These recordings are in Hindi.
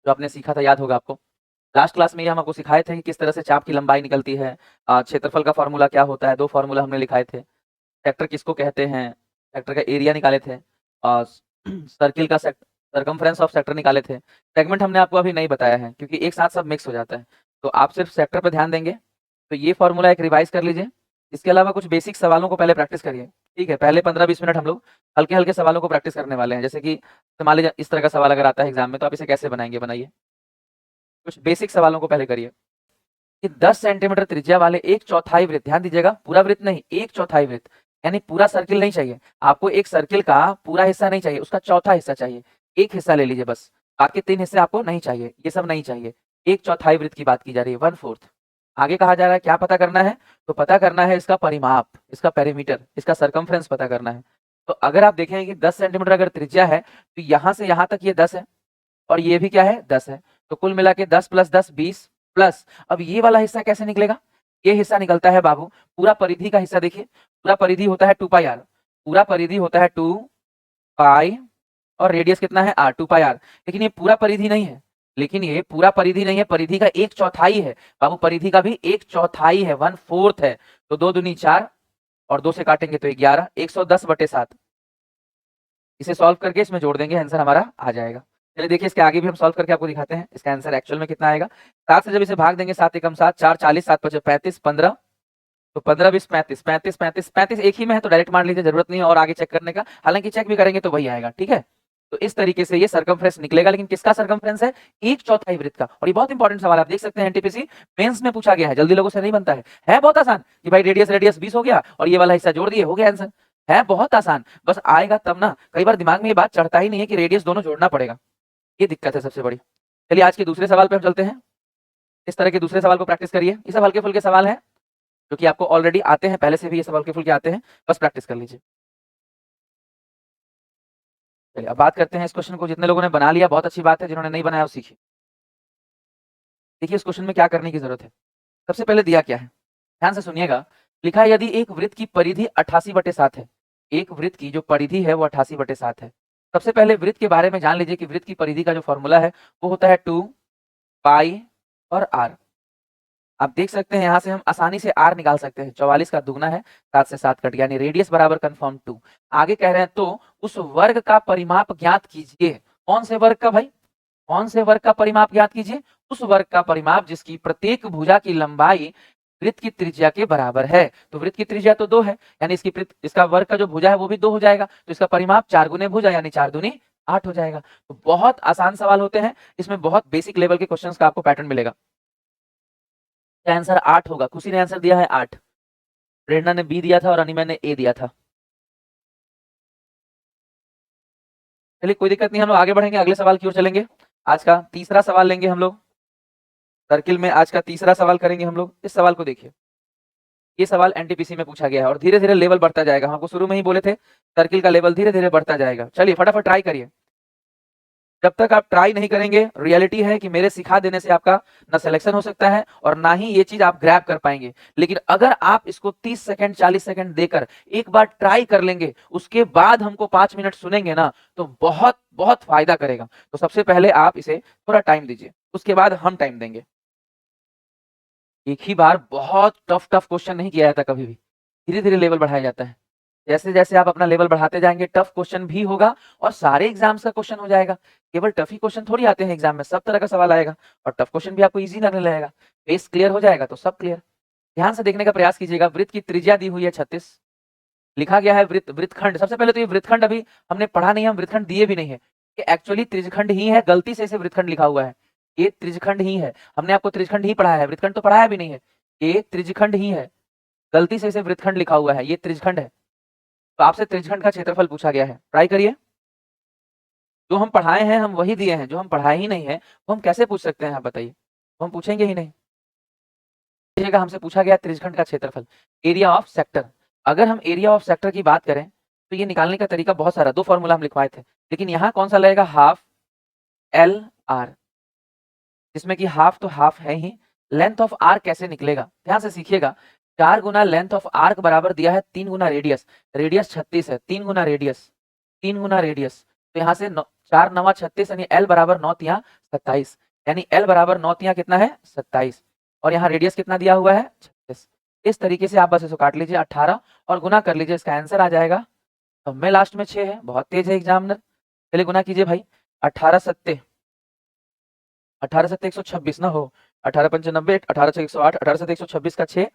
जो आपने सीखा था, याद होगा आपको। लास्ट क्लास में ये हम आपको सिखाए थे कि किस तरह से चाप की लंबाई निकलती है, क्षेत्रफल का फॉर्मूला क्या होता है, 2 फॉर्मूला हमने लिखाए थे। सेक्टर किसको कहते हैं, सेक्टर का एरिया निकाले थे, और सर्किल का सर्कमफ्रेंस ऑफ सेक्टर निकाले थे। सेगमेंट हमने आपको अभी नहीं बताया है क्योंकि एक साथ सब मिक्स हो जाता है, तो आप सिर्फ सेक्टर पर ध्यान देंगे। तो ये फॉर्मूला एक रिवाइज कर लीजिए। इसके अलावा कुछ बेसिक सवालों को पहले प्रैक्टिस करिए, ठीक है। पहले 15-20 मिनट हम लोग हल्के हल्के सवालों को प्रैक्टिस करने वाले हैं। जैसे कि मान लीजिए इस तरह का सवाल अगर आता है एग्जाम में, तो आप इसे कैसे बनाएंगे, बनाइए। कुछ बेसिक सवालों को पहले करिए कि 10 सेंटीमीटर त्रिज्या वाले एक चौथाई वृत्त, ध्यान दीजिएगा, पूरा वृत्त नहीं, एक चौथाई वृत्त, यानी पूरा सर्किल नहीं चाहिए आपको। एक सर्किल का पूरा हिस्सा नहीं चाहिए, उसका चौथा हिस्सा चाहिए। एक हिस्सा ले लीजिए बस, बाकी 3 हिस्से आपको नहीं चाहिए, ये सब नहीं चाहिए। एक चौथाई वृत्त की बात की जा रही है, 1/4। आगे कहा जा रहा है क्या पता करना है, तो पता करना है इसका परिमाप, इसका पेरीमीटर, इसका सर्कमफ्रेंस पता करना है। तो अगर आप देखें कि 10 सेंटीमीटर अगर त्रिज्या है, तो यहां से यहां तक ये 10 है, और ये भी क्या है, 10 है। तो कुल मिला के 10 + 10 20 प्लस, अब ये वाला हिस्सा कैसे निकलेगा, ये हिस्सा निकलता है बाबू पूरा परिधि का हिस्सा। देखिए पूरा परिधि होता है 2πr, पूरा परिधि होता है 2π, और रेडियस कितना है r, 2πr। लेकिन ये पूरा परिधि नहीं है, लेकिन ये पूरा परिधि नहीं है, परिधि का एक चौथाई है बाबू, परिधि का भी एक चौथाई है, 1/4 है। तो 2 दूनी 4, और 2 से काटेंगे तो 11, 110/7। इसे सॉल्व करके इसमें जोड़ देंगे, आंसर हमारा आ जाएगा। चलिए देखिए इसके आगे भी हम सॉल्व करके आपको दिखाते हैं इसका आंसर एक्चुअल में कितना आएगा। 7 से जब इसे भाग देंगे, 7 एकम 7, 4 40, 7 पचे 35, 15, तो 15 20 35, 35 35 35 एक ही में है, तो डायरेक्ट मान लीजिए, जरूरत नहीं है और आगे चेक करने का। हालांकि चेक भी करेंगे तो वही आएगा, ठीक है। तो इस तरीके से ये सर्कमफ्रेंस निकलेगा, लेकिन किसका सर्कमफ्रेंस है, एक चौथाई वृत्त का। और ये बहुत इंपॉर्टेंट सवाल आप देख सकते हैं, एनटीपीसी मेंस में पूछा गया है, जल्दी लोगों से नहीं बनता है बहुत आसान कि भाई रेडियस रेडियस 20 हो गया और ये वाला हिस्सा जोड़ दिए, हो गया आंसर। है बहुत आसान, बस आएगा तब ना। कई बार दिमाग में ये बात चढ़ता ही नहीं है कि रेडियस दोनों जोड़ना पड़ेगा, ये दिक्कत है सबसे बड़ी। चलिए आज के दूसरे सवाल पे हम चलते हैं। इस तरह के दूसरे सवाल को प्रैक्टिस करिए, ये सब हल्के फुल्के सवाल हैं जो कि आपको ऑलरेडी आते हैं, पहले से भी ये सब हल्के फुल्के आते हैं, बस प्रैक्टिस कर लीजिए। चलिए अब बात करते हैं इस क्वेश्चन को। जितने लोगों ने बना लिया बहुत अच्छी बात है, जिन्होंने नहीं बनाया वो सीखिए। देखिए इस क्वेश्चन में क्या करने की जरूरत है। सबसे पहले दिया क्या है, ध्यान से सुनिएगा। लिखा है यदि एक वृत्त की परिधि 88/7 है, एक वृत्त की जो परिधि है वो 88/7 है। सबसे पहले वृत्त के बारे में जान लीजिए कि वृत्त की परिधि का जो फॉर्मूला है वो होता है 2π और r। आप देख सकते हैं यहाँ से हम आसानी से r निकाल सकते हैं, 44 का दुगना है, 7 से 7 कट गया, यानी रेडियस बराबर कंफर्म 2। आगे कह रहे हैं तो उस वर्ग का परिमाप ज्ञात कीजिए। कौन से वर्ग का भाई, कौन से वर्ग का परिमाप ज्ञात कीजिए, उस वर्ग का परिमाप जिसकी प्रत्येक भुजा की लंबाई वृत्त की त्रिज्या के बराबर है। तो वृत्त की त्रिज्या तो 2 है, यानी इसका वर्ग का जो भुजा है वो भी 2 हो जाएगा, तो इसका परिमाप 4 गुने भुजा, यानी 4 दूनी 8 हो जाएगा। तो बहुत आसान सवाल होते हैं, इसमें बहुत बेसिक लेवल के क्वेश्चंस का आपको पैटर्न मिलेगा। आंसर 8 होगा, खुशी ने आंसर दिया है 8, प्रेरणा ने बी दिया था और अनिमा ने ए दिया था। चलिए कोई दिक्कत नहीं, हम लोग आगे बढ़ेंगे, अगले सवाल की ओर चलेंगे। आज का तीसरा सवाल लेंगे हम लोग सर्किल में, आज का तीसरा सवाल करेंगे हम लोग। इस सवाल को देखिए, ये सवाल एनटीपीसी में पूछा गया है और धीरे धीरे लेवल बढ़ता जाएगा। हमको शुरू में ही बोले थे सर्किल का लेवल धीरे धीरे बढ़ता जाएगा। चलिए फटाफट ट्राई करिए। जब तक आप ट्राई नहीं करेंगे, रियलिटी है कि मेरे सिखा देने से आपका ना सिलेक्शन हो सकता है और ना ही ये चीज आप ग्रैब कर पाएंगे। लेकिन अगर आप इसको 30 सेकंड 40 सेकंड देकर एक बार ट्राई कर लेंगे, उसके बाद हमको 5 मिनट सुनेंगे ना, तो बहुत बहुत फायदा करेगा। तो सबसे पहले आप इसे थोड़ा टाइम दीजिए, उसके बाद हम टाइम देंगे। एक ही बार बहुत टफ टफ क्वेश्चन नहीं किया जाता कभी भी, धीरे धीरे लेवल बढ़ाया जाता है। जैसे जैसे आप अपना लेवल बढ़ाते जाएंगे, टफ क्वेश्चन भी होगा और सारे एग्जाम्स का क्वेश्चन हो जाएगा। केवल टफ ही क्वेश्चन थोड़ी आते हैं एग्जाम में, सब तरह का सवाल आएगा और टफ क्वेश्चन भी आपको इजी लगने लगेगा। बेस क्लियर हो जाएगा तो सब क्लियर। ध्यान से देखने का प्रयास कीजिएगा। वृत्त की त्रिज्या दी हुई है 36, लिखा गया है वृत्तखंड। सबसे पहले तो ये वृत्तखंड अभी हमने पढ़ा नहीं है, हम वृत्तखंड दिए भी नहीं है। ये एक्चुअली त्रिज्यखंड ही है, गलती से इसे वृत्तखंड लिखा हुआ है। ये त्रिज्यखंड ही है, हमने आपको त्रिज्यखंड ही पढ़ाया है, वृत्तखंड तो पढ़ाया भी नहीं है। ये त्रिज्यखंड ही है, गलती से इसे वृत्तखंड लिखा हुआ है, ये त्रिज्यखंड है। तो आपसे त्रिज्यखंड का क्षेत्रफल पूछा गया है, ट्राई करिए। जो हम पढ़ाए हैं हम वही दिए हैं, जो हम पढ़ाए ही नहीं है वो हम कैसे पूछ सकते हैं, आप बताइए। तो हम पूछेंगे ही नहीं। हमसे पूछा गया त्रिज्यखंड का क्षेत्रफल, एरिया ऑफ सेक्टर। अगर हम एरिया ऑफ सेक्टर की बात करें तो ये निकालने का तरीका बहुत सारा, 2 फॉर्मूला हम लिखवाए थे, लेकिन यहाँ कौन सा लगेगा, हाफ एल आर, जिसमें कि हाफ तो हाफ है ही। लेंथ ऑफ आर्क कैसे निकलेगा, ध्यान से सीखिएगा। 4 गुना लेंथ ऑफ आर्क बराबर दिया है 3 गुना रेडियस, रेडियस 36 है, 3 गुना रेडियस, 3 गुना रेडियस, तो यहाँ से 4 9 36 यानी L बराबर 9 तिया 27, यानी L बराबर 9 तिया कितना है 27, और यहाँ रेडियस कितना दिया हुआ है 36। इस तरीके से आप बस इसको काट लीजिए 18 और गुना कर लीजिए, इसका आंसर आ जाएगा। तो में लास्ट में 6 है, बहुत तेज है एग्जामिनर। चलिए गुना कीजिए भाई, 18 सत्ते 126 ना हो, 18 पंचे 90, 18 6 108, 18 7 126 का 6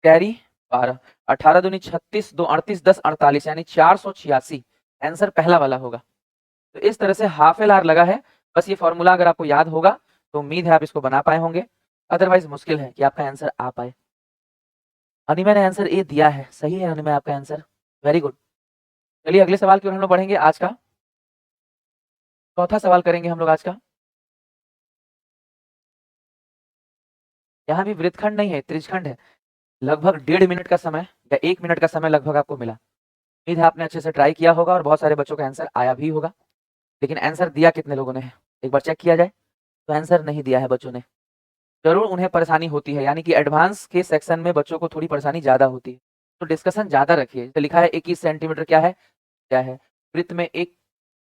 कैरी 12, 18 दूनी 36, 2 38, 10 48 यानी 486 आंसर पहला वाला होगा। तो इस तरह से हाफ एल आर लगा है। बस ये फॉर्मूला अगर आपको याद होगा तो उम्मीद है आप इसको बना पाए होंगे, अदरवाइज मुश्किल है कि आपका आंसर आ पाए। अनिमय ने आंसर ए दिया है, सही है अनिमय आपका आंसर, वेरी गुड। चलिए अगले सवाल की ओर हम लोग बढ़ेंगे। आज का चौथा सवाल करेंगे हम लोग आज का। यहाँ भी वृत्तखंड नहीं है, त्रिज्यखंड है। लगभग 1.5 मिनट का समय या 1 मिनट का समय लगभग आपको मिला। उम्मीद है आपने अच्छे से ट्राई किया होगा और बहुत सारे बच्चों का आंसर आया भी होगा। लेकिन आंसर दिया कितने लोगों ने है एक बार चेक किया जाए। तो आंसर नहीं दिया है बच्चों ने, जरूर उन्हें परेशानी होती है, यानी कि एडवांस के सेक्शन में बच्चों को थोड़ी परेशानी ज्यादा होती है, तो डिस्कशन ज्यादा रखिए। तो लिखा है 21 सेंटीमीटर क्या है वृत्त में एक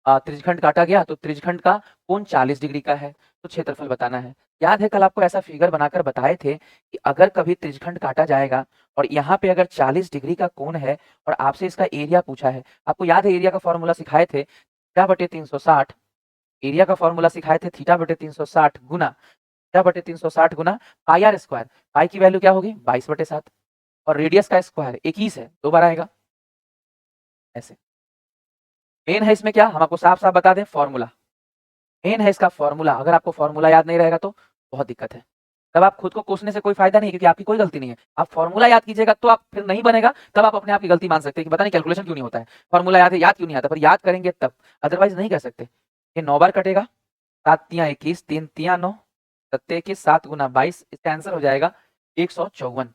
त्रिज्यखंड काटा गया, तो त्रिज्यखंड का कोण 40 डिग्री का है, तो क्षेत्रफल बताना है। याद है कल आपको ऐसा फिगर बनाकर बताए थे कि अगर कभी त्रिज्यखंड काटा जाएगा और यहाँ पे अगर 40 डिग्री का कोण है और आपसे इसका एरिया पूछा है, आपको याद है एरिया का फॉर्मूला सिखाए थे थीटा बटे 360, एरिया का फॉर्मूला सिखाए थे थीटा बटे 360 गुना थीटा बटे 360 गुना पाई आर स्क्वायर। पाई की वैल्यू क्या होगी 22/7 और रेडियस का स्क्वायर 21 है, 2 बार आएगा ऐसे। मेन है इसमें क्या, हम आपको साफ साफ बता दें फॉर्मूला मेन है इसका फॉर्मूला। अगर आपको फॉर्मूला याद नहीं रहेगा तो बहुत दिक्कत है, तब आप खुद को कोसने से कोई फायदा नहीं, क्योंकि आपकी कोई गलती नहीं है। आप फॉर्मूला याद कीजिएगा तो आप फिर नहीं बनेगा, तब आप अपने आप की गलती मान सकते हैं कि पता नहीं कैलकुलेशन क्यों नहीं होता है, फॉर्मूला याद है याद क्यों नहीं आता, पर याद करेंगे तब, अदरवाइज नहीं कर सकते। ये 9 बार कटेगा, 7 तिया 21, 3 तिया 9, 7 21, 7 गुना 22, इसका आंसर हो जाएगा 154।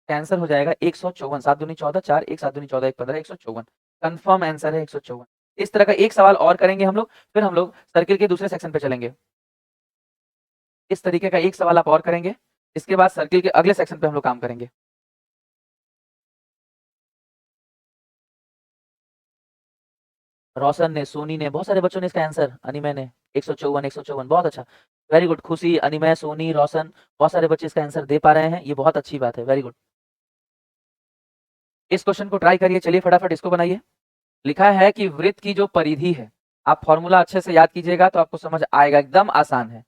आंसर हो जाएगा 154, 7 दूनी 14, 4 1, 7 दूनी 14 1 15, 154 कंफर्म आंसर है 154। इस तरह का एक सवाल और करेंगे हम लोग, फिर हम लोग सर्किल के दूसरे सेक्शन पे चलेंगे। इस तरीके का एक सवाल आप और करेंगे, इसके बाद सर्किल के अगले सेक्शन पे हम लोग काम करेंगे। रोशन ने, सोनी ने, बहुत सारे बच्चों ने इसका आंसर, अनिमय ने 154 बहुत अच्छा, वेरी गुड। खुशी, अनिमय, सोनी, रोशन, बहुत सारे बच्चे इसका आंसर दे पा रहे हैं, ये बहुत अच्छी बात है, वेरी गुड। इस क्वेश्चन को ट्राई करिए, चलिए फटाफट इसको बनाइए। लिखा है कि वृत्त की जो परिधि है, आप फॉर्मूला अच्छे से याद कीजिएगा तो आपको समझ आएगा, एकदम आसान है।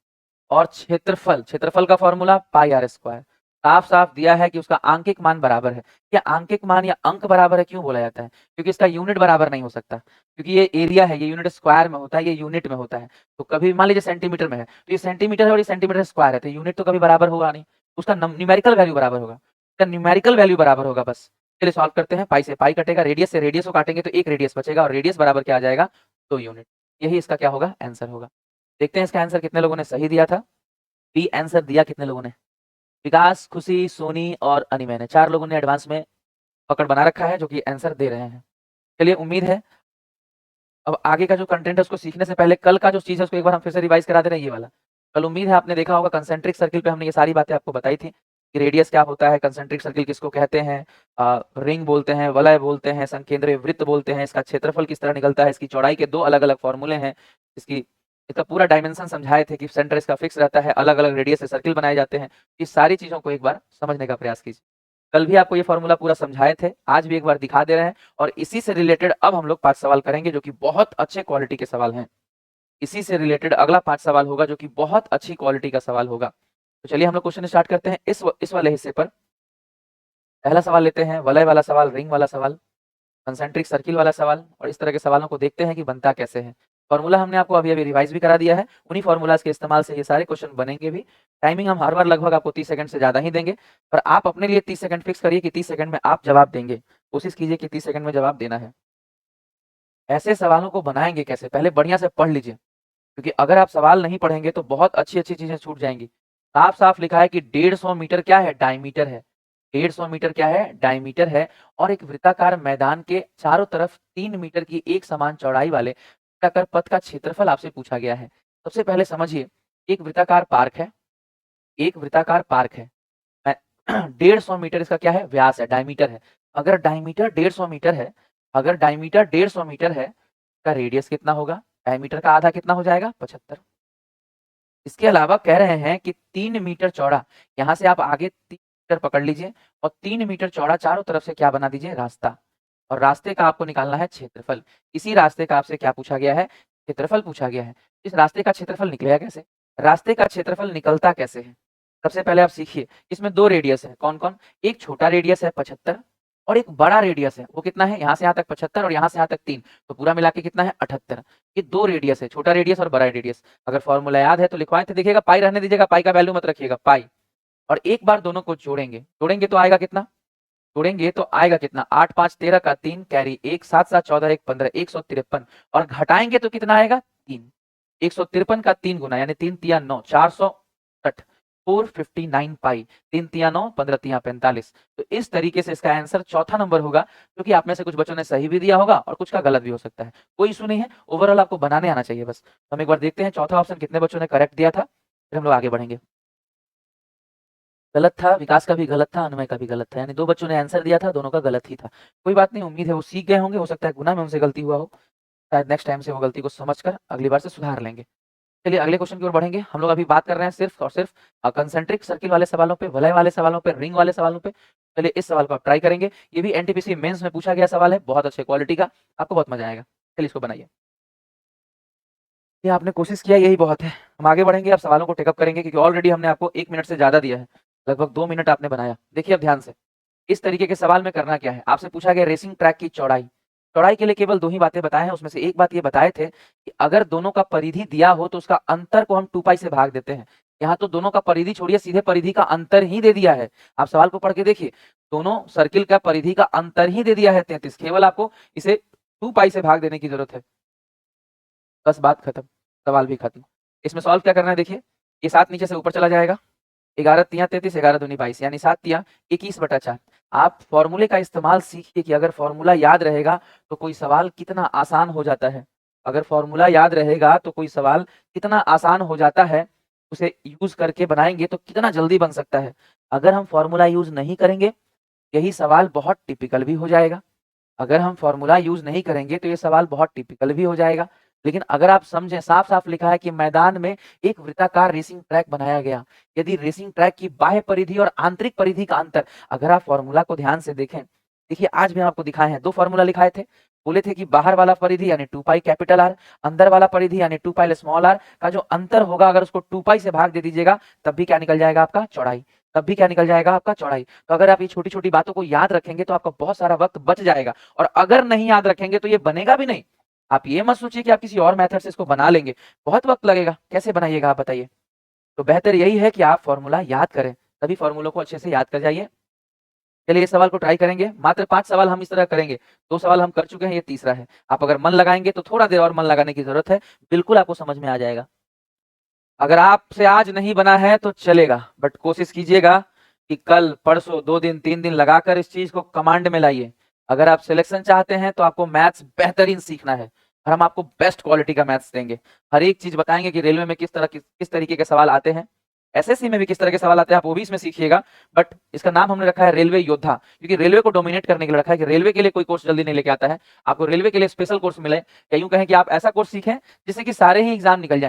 और क्षेत्रफल का फॉर्मूला पाई आर स्क्वायर, साफ साफ दिया है कि उसका आंकिक मान बराबर है। क्या आंकिक मान या अंक बराबर है क्यों बोला जाता है, क्योंकि इसका यूनिट बराबर नहीं हो सकता, क्योंकि ये एरिया है, ये यूनिट स्क्वायर में होता है, ये यूनिट में होता है। तो कभी मान लीजिए सेंटीमीटर में है तो ये सेंटीमीटर है और ये सेंटीमीटर स्क्वायर है, तो यूनिट तो कभी बराबर होगा नहीं, उसका न्यूमेरिकल वैल्यू बराबर होगा, उसका न्यूमेरिकल वैल्यू बराबर होगा बस। चलिए सॉल्व करते हैं। पाई से पाई कटेगा, रेडियस से रेडियस को काटेंगे तो एक रेडियस बचेगा और रेडियस बराबर क्या आ जाएगा 2 यूनिट। यही इसका क्या होगा आंसर होगा। देखते हैं इसका आंसर कितने लोगों ने सही दिया था। बी आंसर दिया कितने लोगों ने, विकास, खुशी, सोनी और अनिमय ने, 4 लोगों ने एडवांस में पकड़ बना रखा है जो कि आंसर दे रहे हैं। चलिए उम्मीद है अब आगे का जो कंटेंट है उसको सीखने से पहले कल का जो चीज है उसको एक बार हम फिर से रिवाइज करा दे रहे हैं, ये वाला। कल उम्मीद है आपने देखा होगा कंसेंट्रिक सर्किल पे हमने ये सारी बातें आपको बताई थी कि रेडियस क्या होता है, कंसेंट्रिक सर्किल किसको कहते हैं, रिंग बोलते हैं, वलय बोलते हैं, संकेंद्रीय वृत्त बोलते हैं, इसका क्षेत्रफल किस तरह निकलता है, इसकी चौड़ाई के 2 अलग अलग फॉर्मूले हैं, इसका पूरा डायमेंशन समझाए थे कि सेंटर इसका फिक्स रहता है, अलग अलग रेडियस से सर्किल बनाए जाते हैं। इस सारी चीजों को एक बार समझने का प्रयास कीजिए। कल भी आपको ये फॉर्मूला पूरा समझाए थे, आज भी एक बार दिखा दे रहे हैं, और इसी से रिलेटेड अब हम लोग 5 सवाल करेंगे जो कि बहुत अच्छे क्वालिटी के सवाल हैं। इसी से रिलेटेड अगला 5 सवाल होगा जो कि बहुत अच्छी क्वालिटी का सवाल होगा। तो चलिए हम लोग क्वेश्चन स्टार्ट करते हैं इस वाले हिस्से पर। पहला सवाल लेते हैं, वलय वाला सवाल, रिंग वाला सवाल, कंसेंट्रिक सर्किल वाला सवाल, और इस तरह के सवालों को देखते हैं कि बनता कैसे है। फॉर्मूला हमने आपको अभी रिवाइज भी करा दिया है, उन्हीं फॉर्मूलाज के इस्तेमाल से ये सारे क्वेश्चन बनेंगे भी। टाइमिंग हम हर बार लगभग आपको 30 सेकंड से ज्यादा ही देंगे, पर आप अपने लिए 30 सेकंड फिक्स करिए कि 30 सेकंड में आप जवाब देंगे, कोशिश कीजिए कि 30 सेकंड में जवाब देना है। ऐसे सवालों को बनाएंगे कैसे, पहले बढ़िया से पढ़ लीजिए, क्योंकि अगर आप सवाल नहीं पढ़ेंगे तो बहुत अच्छी अच्छी चीजें छूट जाएंगी। साफ साफ लिखा है कि 150 मीटर क्या है, डायमीटर है। 150 मीटर क्या है, डायमीटर है। और एक वृत्ताकार मैदान के चारों तरफ 3 मीटर की एक समान चौड़ाई वाले वृत्ताकार पथ का क्षेत्रफल आपसे पूछा गया है। सबसे पहले समझिए, एक वृत्ताकार पार्क है, एक वृत्ताकार पार्क है, 150 मीटर इसका क्या है, व्यास है, डायमीटर है। अगर डायमीटर 150 मीटर है, अगर डायमीटर 150 मीटर है, का रेडियस कितना होगा, डायमीटर का आधा कितना हो जाएगा 75। इसके अलावा कह रहे हैं कि 3 मीटर चौड़ा, यहाँ से आप आगे 3 मीटर पकड़ लीजिए और 3 मीटर चौड़ा चारों तरफ से क्या बना दीजिए, रास्ता। और रास्ते का आपको निकालना है क्षेत्रफल। इसी रास्ते का आपसे क्या पूछा गया है, क्षेत्रफल पूछा गया है। इस रास्ते का क्षेत्रफल निकलेगा कैसे, रास्ते का क्षेत्रफल निकलता कैसे है। सबसे पहले आप सीखिए, इसमें 2 रेडियस है, कौन-कौन? एक छोटा रेडियस है 75 और एक बड़ा रेडियस है, वो कितना है, यहाँ से यहाँ तक 75 और यहाँ से यहाँ तक 3, तो पूरा मिला के कितना है 78। ये 2 रेडियस है, छोटा रेडियस और बड़ा रेडियस। अगर फॉर्मूला याद है तो लिखवाए थे, देखिएगा पाई रहने दीजिएगा, पाई का वैल्यू मत रखिएगा, पाई। और एक बार दोनों को जोड़ेंगे तो आएगा कितना, जोड़ेंगे तो आएगा कितना, 8 5 13 का 3 कैरी 1 7 7 14 1 15 153 और घटाएंगे तो कितना आएगा 3। 153 का 3 गुना यानी 3 तिया 9 460 459 पाई, 3 तिया 9 15 तिया 45। तो इस तरीके से इसका आंसर चौथा नंबर होगा, क्योंकि आप में से कुछ बच्चों ने सही भी दिया होगा और कुछ का गलत भी हो सकता है। कोई इशू नहीं है, ओवरऑल आपको बनाने आना चाहिए बस। हम एक बार देखते हैं चौथा ऑप्शन कितने बच्चों ने करेक्ट दिया था, फिर हम लोग आगे बढ़ेंगे। गलत था, विकास का भी गलत था, अनुमय का भी गलत था, यानी 2 बच्चों ने आंसर दिया था, दोनों का गलत ही था। कोई बात नहीं, उम्मीद है वो सीख गए होंगे, हो सकता है गुना में उनसे गलती हुआ हो, शायद नेक्स्ट टाइम से वो गलती को समझकर अगली बार से सुधार लेंगे। चलिए अगले क्वेश्चन की ओर बढ़ेंगे। हम लोग अभी बात कर रहे हैं सिर्फ और सिर्फ कंसेंट्रिक सर्किल वाले सवालों पे, वलय वाले सवालों पे, रिंग वाले सवालों पे। चलिए इस सवाल को आप ट्राई करेंगे, ये भी एनटीपीसी मेंस में पूछा गया सवाल है, बहुत अच्छे क्वालिटी का, आपको बहुत मजा आएगा। चलिए इसको बनाइए। ये आपने कोशिश किया, यही बहुत है। हम आगे बढ़ेंगे, अब सवालों को टेकअप करेंगे, क्योंकि ऑलरेडी हमने आपको 1 मिनट से ज्यादा दिया है, लगभग 2 मिनट आपने बनाया। देखिए अब ध्यान से, इस तरीके के सवाल में करना क्या है, आपसे पूछा गया रेसिंग ट्रैक की चौड़ाई। चौड़ाई के लिए केवल 2 ही बातें बताए हैं, उसमें से एक बात ये बताए थे कि अगर दोनों का परिधि दिया हो तो उसका अंतर को हम 2 पाई से भाग देते हैं। यहाँ तो दोनों का परिधि छोड़िए, सीधे परिधि का अंतर ही दे दिया है। आप सवाल को पढ़ के देखिए, दोनों सर्किल का परिधि का अंतर ही दे दिया है 33, केवल आपको इसे 2 पाई से भाग देने की जरूरत है, बस बात खत्म, सवाल भी खत्म। इसमें सॉल्व क्या करना है, देखिए ये 7 नीचे से ऊपर चला जाएगा, 11 तिया 33, 11 दूनी 22, यानी 7 तिया 21/4। आप फॉर्मूले का इस्तेमाल सीखिए कि अगर फॉर्मूला याद रहेगा तो कोई सवाल कितना आसान हो जाता है। अगर फॉर्मूला याद रहेगा तो कोई सवाल कितना आसान हो जाता है, उसे यूज करके बनाएंगे तो कितना जल्दी बन सकता है। अगर हम फॉर्मूला यूज नहीं करेंगे, यही सवाल बहुत टिपिकल भी हो जाएगा। अगर हम फॉर्मूला यूज नहीं करेंगे तो ये सवाल बहुत टिपिकल भी हो जाएगा। लेकिन अगर आप समझें, साफ साफ लिखा है कि मैदान में एक वृत्ताकार रेसिंग ट्रैक बनाया गया, यदि रेसिंग ट्रैक की बाह्य परिधि और आंतरिक परिधि का अंतर, अगर आप फॉर्मूला को ध्यान से देखें, देखिए आज भी हम आपको दिखाए हैं, 2 फॉर्मूला लिखाए थे, बोले थे कि बाहर वाला परिधि यानी 2 पाई कैपिटल आर, अंदर वाला परिधि यानी 2 पाई स्मॉल आर का जो अंतर होगा, अगर उसको 2 पाई से भाग दे दीजिएगा तब भी क्या निकल जाएगा आपका, चौड़ाई। तब भी क्या निकल जाएगा आपका, चौड़ाई। तो अगर आप ये छोटी छोटी बातों को याद रखेंगे तो आपका बहुत सारा वक्त बच जाएगा, और अगर नहीं याद रखेंगे तो ये बनेगा भी नहीं। आप ये मत सोचिए कि आप किसी और मेथड से इसको बना लेंगे, बहुत वक्त लगेगा। कैसे बनाइएगा आप बताइए? तो बेहतर यही है कि आप फॉर्मूला याद करें, सभी फॉर्मूलों को अच्छे से याद कर जाइए। चलिए इस सवाल को ट्राई करेंगे, मात्र 5 सवाल हम इस तरह करेंगे, 2 सवाल हम कर चुके हैं, ये तीसरा है। आप अगर मन लगाएंगे तो थोड़ा देर और मन लगाने की जरूरत है, बिल्कुल आपको समझ में आ जाएगा। अगर आपसे आज नहीं बना है तो चलेगा, बट कोशिश कीजिएगा कि कल परसों 2 दिन 3 दिन लगाकर इस चीज को कमांड में लाइए। अगर आप सिलेक्शन चाहते हैं तो आपको मैथ्स बेहतरीन सीखना है, और हम आपको बेस्ट क्वालिटी का मैथ्स देंगे। हर एक चीज बताएंगे कि रेलवे में किस तरीके के सवाल आते हैं, एसएससी में भी किस तरह के सवाल आते हैं, आप वो भी इसमें सीखिएगा। बट इसका नाम हमने रखा है रेलवे योद्धा, क्योंकि रेलवे को डोमिनेट करने के लिए रखा है, कि रेलवे के लिए कोई कोर्स जल्दी नहीं लेके आता है, आपको रेलवे के लिए स्पेशल कोर्स मिले, या यूं कहें कि आप ऐसा कोर्स सीखें जिससे कि सारे ही एग्जाम निकल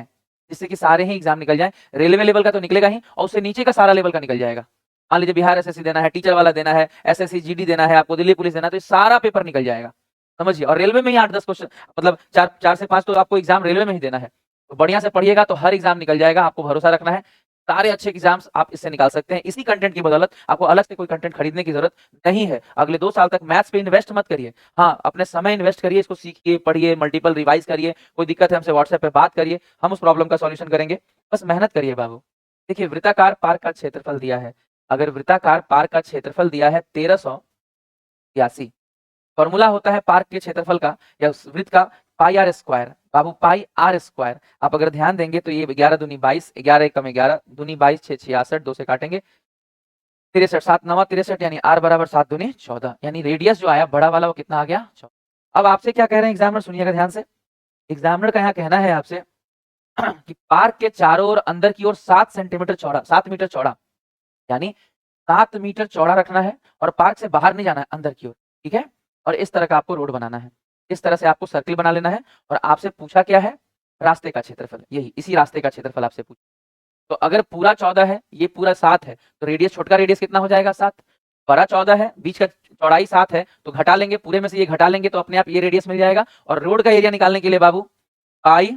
जाए, रेलवे लेवल का तो निकलेगा ही, और उससे नीचे का सारा लेवल का निकल जाएगा। मान लीजिए बिहार एसएससी देना है, टीचर वाला देना है, एसएससी जीडी देना है, आपको दिल्ली पुलिस देना है, तो ये सारा पेपर निकल जाएगा, समझिए। और रेलवे में ही 8-10 क्वेश्चन, मतलब 4 से 5 तो आपको एग्जाम रेलवे में ही देना है। तो बढ़िया से पढ़िएगा तो हर एग्जाम निकल जाएगा, आपको भरोसा रखना है, सारे अच्छे एग्जाम्स आप इससे निकाल सकते हैं। इसी कंटेंट की बदौलत आपको अलग से कोई कंटेंट खरीदने की जरूरत नहीं है। अगले 2 साल तक मैथ्स पे इन्वेस्ट मत करिए, हाँ अपने समय इन्वेस्ट करिए, इसको सीखिए, पढ़िए, मल्टीपल रिवाइज करिए। कोई दिक्कत है हमसे व्हाट्सएप पे बात करिए, हम उस प्रॉब्लम का सॉल्यूशन करेंगे, बस मेहनत करिए बाबू। देखिए वृत्ताकार पार्क का क्षेत्रफल दिया है, अगर वृत्ताकार पार्क का क्षेत्रफल दिया है 1382, फॉर्मूला होता है पार्क के क्षेत्रफल का या उस वृत्त का पाई आर स्क्वायर, बाबू पाई आर स्क्वायर। आप अगर ध्यान देंगे तो ये 11 दूनी 22, 11 एकम 11 दूनी 22, 6 66, 2 से काटेंगे 63, 7 9 63, यानी आर बराबर 7 दूनी 14, यानी रेडियस जो आया बड़ा वाला वो कितना आ गया 14। अब आपसे क्या कह रहे हैं एग्जामिनर, सुनिएगा ध्यान से। एग्जामिनर का यहाँ कहना है आपसे कि पार्क के चारों ओर अंदर की ओर 7 सेंटीमीटर चौड़ा, 7 मीटर चौड़ा, यानी 7 मीटर चौड़ा रखना है, और पार्क से बाहर नहीं जाना है, अंदर की ओर, ठीक है। और इस तरह का आपको रोड बनाना है, इस तरह से आपको सर्किल बना लेना है। और आपसे पूछा क्या है, रास्ते का क्षेत्रफल, यही इसी रास्ते का क्षेत्रफल आपसे पूछ। तो अगर पूरा 14 है, ये पूरा 7 है, तो रेडियस, छोटका रेडियस कितना हो जाएगा 7, बड़ा 14 है, बीच का चौड़ाई 7 है, तो घटा लेंगे, पूरे में से ये घटा लेंगे तो अपने आप ये रेडियस मिल जाएगा। और रोड का एरिया निकालने के लिए बाबू पाई,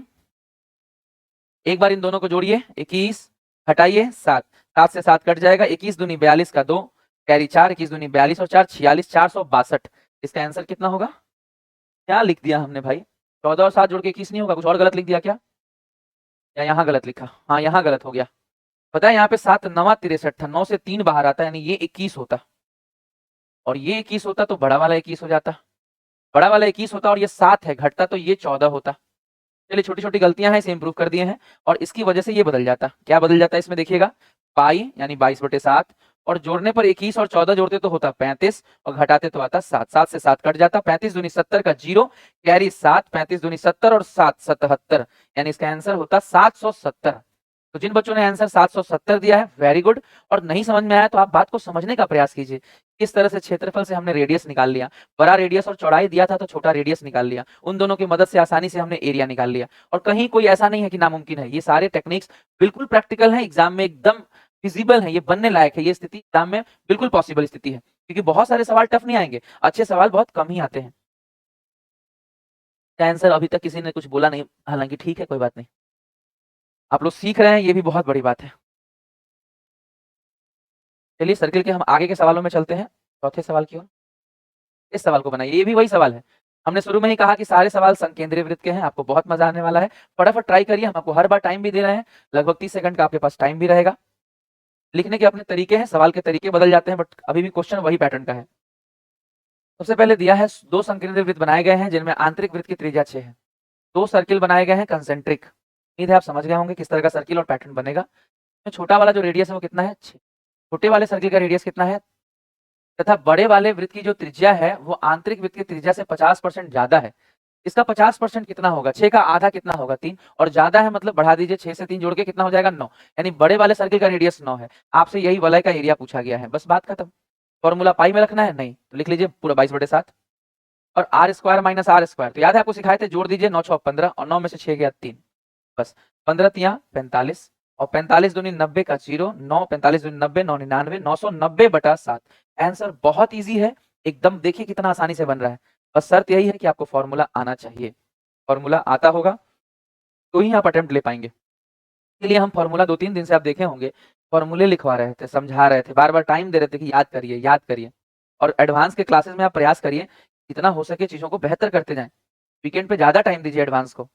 एक बार इन दोनों को जोड़िए, 21 हटाइए 7, 7 से 7 कट जाएगा, 21 दूनी 42 का 2, कैरी 4, 21 दूनी 42 और 4 46, 462। इसका आंसर कितना होगा? क्या लिख दिया हमने भाई? 14 और 7 जोड़ के 21 नहीं होगा, कुछ और गलत लिख दिया क्या? या यहाँ गलत लिखा? हाँ यहाँ गलत हो गया। पता है यहाँ पे 7 9 63 था, 9 से 3 बाहर आता है, यानी ये 21 होता, और ये 21 होता तो बड़ा वाला 21 हो जाता, बड़ा वाला 21 होता और ये 7 है, घटता तो ये 14 होता। चलिए छोटी छोटी गलतियां हैं, इसे इंप्रूव कर दिए हैं, और इसकी वजह से ये बदल जाता। क्या बदल जाता है इसमें देखिएगा, पाई यानी 22/7, और जोड़ने पर 21 और 14 जोड़ते तो होता 35, और घटाते तो आता 7, 7 से 7 कट जाता, 35 दूनी 70 का 0, कैरी 7, 35 दूनी 70 और 7 77, यानी इसका आंसर होता 770। तो जिन बच्चों ने आंसर 770 दिया है, वेरी गुड। और नहीं समझ में आया तो आप बात को समझने का प्रयास कीजिए, किस तरह से क्षेत्रफल से हमने रेडियस निकाल लिया, बड़ा रेडियस और चौड़ाई दिया था तो छोटा रेडियस निकाल लिया, उन दोनों की मदद से आसानी से हमने एरिया निकाल लिया। और कहीं कोई ऐसा नहीं है कि नामुमकिन है, ये सारे टेक्निक्स बिल्कुल प्रैक्टिकल है, एग्जाम में एकदम फिजिबल है, ये बनने लायक है, ये स्थिति एग्जाम में बिल्कुल पॉसिबल स्थिति है, क्योंकि बहुत सारे सवाल टफ नहीं आएंगे, अच्छे सवाल बहुत कम ही आते हैं। आंसर अभी तक किसी ने कुछ बोला नहीं, हालांकि ठीक है, कोई बात नहीं, आप लोग सीख रहे हैं, ये भी बहुत बड़ी बात है। चलिए सर्किल के हम आगे के सवालों में चलते हैं, चौथे सवाल की ओर। इस सवाल को बनाइए, ये भी वही सवाल है, हमने शुरू में ही कहा कि सारे सवाल संकेंद्रीय वृत्त के हैं, आपको बहुत मजा आने वाला है, फटाफट ट्राई करिए, हम आपको हर बार टाइम भी दे रहे हैं, लगभग 30 सेकंड का आपके पास टाइम भी रहेगा। लिखने के अपने तरीके हैं, सवाल के तरीके बदल जाते हैं, बट अभी भी क्वेश्चन वही पैटर्न का है। सबसे पहले दिया है 2 संकेंद्रीय वृत्त बनाए गए हैं जिनमें आंतरिक वृत्त की त्रिज्या 6 है, 2 सर्किल बनाए गए हैं कंसेंट्रिक, उम्मीद है आप समझ गए होंगे किस तरह का सर्किल और पैटर्न बनेगा। छोटा वाला जो रेडियस है वो कितना है 6, छोटे वाले सर्किल का रेडियस कितना है, तथा बड़े वाले वृत्त की जो त्रिज्या है वो आंतरिक वृत्त की त्रिज्या से 50% ज्यादा है। इसका 50% कितना होगा, 6 का आधा कितना होगा 3, और ज्यादा है मतलब बढ़ा दीजिए, 6 से 3 जोड़ के कितना हो जाएगा 9, यानी बड़े वाले सर्किल का रेडियस 9 है। आपसे यही वलय का एरिया पूछा गया है, बस बात खत्म। फॉर्मूला पाई में रखना है, नहीं तो लिख लीजिए पूरा 22/7 और r square minus r square, तो याद है आपको सिखाए थे, जोड़ दीजिए, 9 6 15 और 9 में से 6 गया 3, बस 15 तिया 45 और 45 दूनी 90 का 0, 9 45 दूनी 90, 9 99, 990/7। आंसर बहुत इजी है एकदम, देखिए कितना आसानी से बन रहा है, बस शर्त यही है कि आपको फॉर्मूला आना चाहिए, फॉर्मूला आता होगा तो ही आप अटेम्प्ट ले पाएंगे। इसलिए हम फॉर्मूला 2-3 दिन से आप देखे होंगे, फॉर्मूले लिखवा रहे थे, समझा रहे थे, बार बार टाइम दे रहे थे कि याद करिए याद करिए, और एडवांस के क्लासेस में आप प्रयास करिए जितना हो सके चीजों को बेहतर करते जाएं। वीकेंड पे ज्यादा टाइम दीजिए एडवांस को,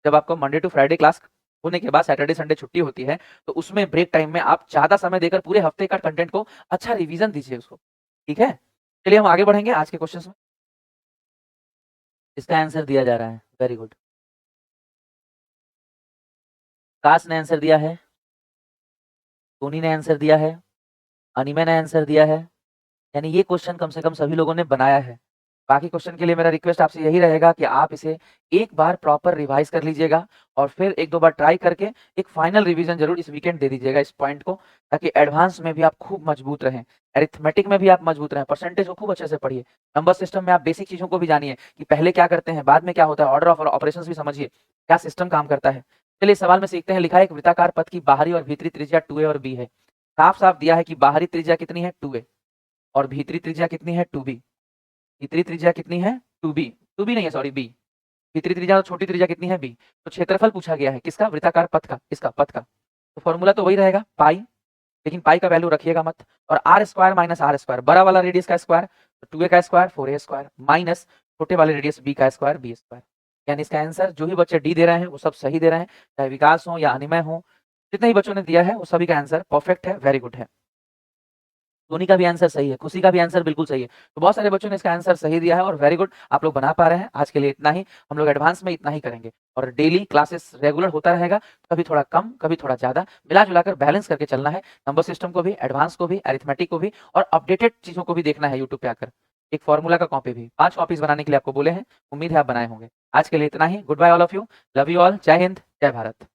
जब आपको मंडे टू फ्राइडे क्लास होने के बाद सैटरडे संडे छुट्टी होती है, तो उसमें ब्रेक टाइम में आप ज्यादा समय देकर पूरे हफ्ते का कंटेंट को अच्छा रिवीजन दीजिए उसको, ठीक है। चलिए हम आगे बढ़ेंगे आज के क्वेश्चन में। इसका आंसर दिया जा रहा है, वेरी गुड, काश ने आंसर दिया है, टोनी ने आंसर दिया है, अनिमा ने आंसर दिया है, यानी ये क्वेश्चन कम से कम सभी लोगों ने बनाया है। बाकी क्वेश्चन के लिए मेरा रिक्वेस्ट आपसे यही रहेगा कि आप इसे एक बार प्रॉपर रिवाइज कर लीजिएगा और फिर 1-2 बार ट्राई करके एक फाइनल रिवीजन जरूर इस वीकेंड दे दीजिएगा इस पॉइंट को, ताकि एडवांस में भी आप खूब मजबूत रहें, अरिथमेटिक में भी आप मजबूत रहें, परसेंटेज को खूब अच्छे से पढ़िए, नंबर सिस्टम में आप बेसिक चीजों को भी जानिए कि पहले क्या करते हैं बाद में क्या होता है, ऑर्डर ऑफ ऑपरेशंस भी समझिए, क्या सिस्टम काम करता है। चलिए सवाल में सीखते हैं। लिखा है एक वृत्ताकार पथ की बाहरी और भीतरी त्रिज्या 2a और b है। साफ साफ दिया है कि बाहरी त्रिज्या कितनी है 2a और भीतरी त्रिज्या कितनी है 2b। भीतरी त्रिज्या कितनी है 2b, 2b नहीं है सॉरी b, भीतरी त्रिज्या और छोटी त्रिज्या कितनी है b। तो क्षेत्रफल पूछा गया है किसका, वृत्ताकार पथ का, इसका पथ का, तो फॉर्मूला तो वही रहेगा पाई, लेकिन पाई का वैल्यू रखिएगा मत, और R square minus R square, बड़ा वाला रेडियस का स्क्वायर तो 2a का स्क्वायर 4a स्क्वायर माइनस छोटे वाले रेडियस b का स्क्वायर b स्क्वायर। यानी इसका आंसर जो भी बच्चे डी दे रहे हैं वो सब सही दे रहे हैं, चाहे विकास हो या अनिमय हो, जितने ही बच्चों ने दिया है वो सभी का आंसर परफेक्ट है, वेरी गुड है। टोनी का भी आंसर सही है, खुशी का भी आंसर बिल्कुल सही है, तो बहुत सारे बच्चों ने इसका आंसर सही दिया है और वेरी गुड, आप लोग बना पा रहे हैं। आज के लिए इतना ही, हम लोग एडवांस में इतना ही करेंगे और डेली क्लासेस रेगुलर होता रहेगा, कभी थोड़ा कम कभी थोड़ा ज्यादा, मिला जुलाकर बैलेंस करके चलना है, नंबर सिस्टम को भी, एडवांस को भी, अरिथमेटिक को भी और अपडेटेड चीजों को भी देखना है यूट्यूब पे आकर। एक फॉर्मूला का कॉपी भी 5 कॉपीज बनाने के लिए आपको बोले हैं, उम्मीद है आप बनाए होंगे। आज के लिए इतना ही, good bye all of you, love you all, जय हिंद जय भारत।